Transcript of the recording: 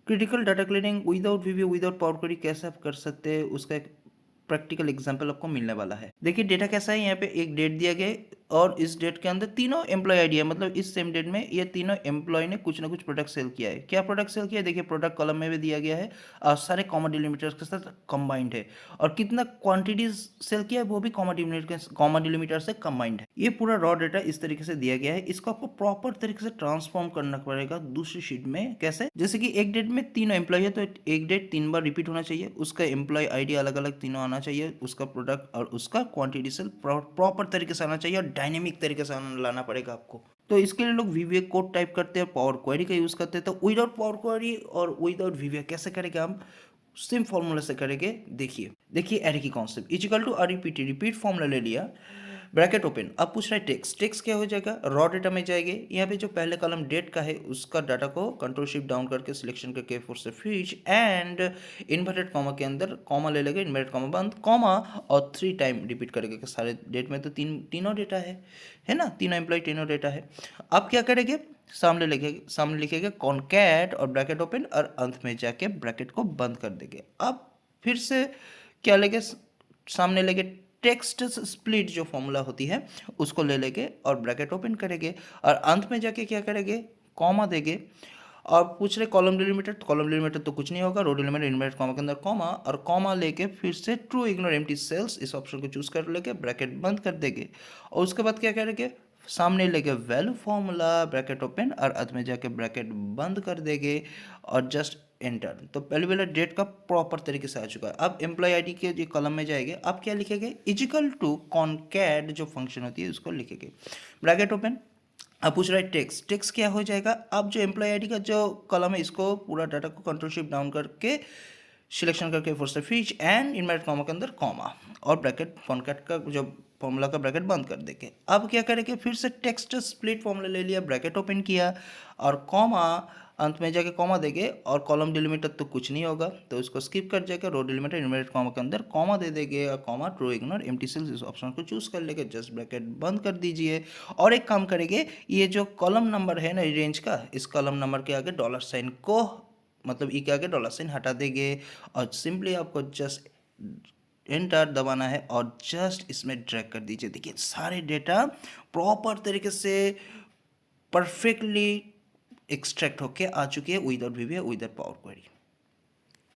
Critical data cleaning without वीवीओ without power query कैसे आप कर सकते हैं, उसका एक प्रैक्टिकल एग्जांपल आपको मिलने वाला है। देखिए डेटा कैसा है, यहाँ पे एक डेट दिया गया है और इस डेट के अंदर तीनों एम्प्लॉय आईडी है, मतलब इस सेम डेट में ये तीनों एम्प्लॉय ने कुछ ना कुछ प्रोडक्ट सेल किया है। क्या प्रोडक्ट सेल किया है, देखिए प्रोडक्ट कॉलम में भी दिया गया है और सारे कॉमा डिलीमीटर्स के साथ कंबाइंड है, और कितना क्वांटिटीज सेल किया है वो भी कॉमा डिलीमीटर से कंबाइंड है। ये पूरा रॉ डेटा इस तरीके से दिया गया है, इसको आपको प्रॉपर तरीके से ट्रांसफॉर्म करना पड़ेगा दूसरी शीट में। कैसे, जैसे कि एक डेट में तीनों एम्प्लॉय है तो एक डेट 3 बार रिपीट होना चाहिए, उसका एम्प्लॉय आईडी अलग अलग तीनों आना चाहिए, उसका प्रोडक्ट और उसका क्वांटिटी सेल प्रॉपर तरीके से आना चाहिए और डायनेमिक तरीके से लाना पड़ेगा आपको। तो इसके लिए लोग वीवीए कोड टाइप करते हैं, पावर क्वेरी का यूज करते हैं। तो विदाउट पावर क्वेरी और विदाउट वीवीए कैसे करेंगे हम, सेम फॉर्मूला से करेंगे। देखिए देखिए एरे की concept is equal to REPT, repeat formula ले लिया, ब्रैकेट ओपन। अब पूछ रहा है टेक्स्ट, टेक्स्ट क्या हो जाएगा, रॉ डेटा में जाएंगे। यहाँ पे जो पहले कॉलम डेट का है उसका डाटा को कंट्रोल शिफ्ट डाउन करके सिलेक्शन करके फोर से फीच एंड इन्वर्टेड कॉमा के अंदर कॉमा ले लेंगे, इन्वर्टेड कॉमा बंद कॉमा और 3 टाइम रिपीट करेंगे कि सारे डेट में तो तीनों डेटा है ना, तीनों एम्प्लॉय तीनों डेटा है। अब क्या करेंगे, सामने लिखेंगे कॉनकैट और ब्रैकेट ओपन और अंत में जाके ब्रैकेट को बंद कर देंगे। अब फिर से क्या लेंगे, सामने लेके टेक्स्ट स्प्लिट जो फॉर्मूला होती है उसको ले लेंगे और ब्रैकेट ओपन करेंगे और अंत में जाके क्या करेंगे, कॉमा देंगे। और पूछ रहे कॉलम डिलीमीटर, तो कॉलम डिलीमीटर तो कुछ नहीं होगा, रो डिलीमीटर इन्वर्टेड कॉमा के अंदर कॉमा और कॉमा लेके फिर से ट्रू इग्नोर एम्प्टी सेल्स इस ऑप्शन को चूज कर लेके ब्रैकेट बंद कर देंगे। और उसके बाद क्या करेंगे, सामने लेके वैल्यू फॉर्मूला ब्रैकेट ओपन और अंत में जाके ब्रैकेट बंद कर देंगे और जस्ट एंटर। तो पहले वाला डेट का प्रॉपर तरीके से आ चुका है। अब एम्प्लॉय आईडी के जो कॉलम में जाएंगे, अब क्या लिखेंगे, इजिकल टू कॉनकैट जो फंक्शन होती है उसको लिखेंगे, ब्रैकेट ओपन। अब पूछ रहा है टेक्स्ट, टेक्स्ट क्या हो जाएगा, अब जो एम्प्लॉय आईडी का जो कॉलम है इसको पूरा डाटा को कंट्रोल शिफ्ट डाउन करके सिलेक्शन करके फोर से फिच एंड इनवर्टेड कॉमा के अंदर कॉमा और ब्रैकेट कॉनकैट का जो फॉर्मूला का ब्रैकेट बंद कर देंगे। अब क्या करेंगे, फिर से टेक्स्ट स्प्लिट फॉर्मूला ले लिया, ब्रैकेट ओपन किया और कॉमा, अंत में जाके कॉमा देंगे और कॉलम डिलीमीटर तो कुछ नहीं होगा तो उसको स्किप कर जाएगा, रो डिलीमीटर इन्वर्टेड कॉमा के अंदर कॉमा दे देंगे और comma true ignore empty cells इस ऑप्शन को चूज कर लेंगे, जस्ट ब्रैकेट बंद कर दीजिए। और एक काम करेंगे, ये जो कॉलम नंबर है ना रेंज का, इस कॉलम नंबर के आगे डॉलर साइन को, मतलब ई के आगे डॉलर साइन हटा देंगे और सिंपली आपको जस्ट एंटर दबाना है और जस्ट इसमें ड्रैग कर दीजिए। देखिए सारे डेटा प्रॉपर तरीके से परफेक्टली एक्सट्रैक्ट होके आ चुकी है विदाउट वीवीए विदाउट पावर क्वेरी।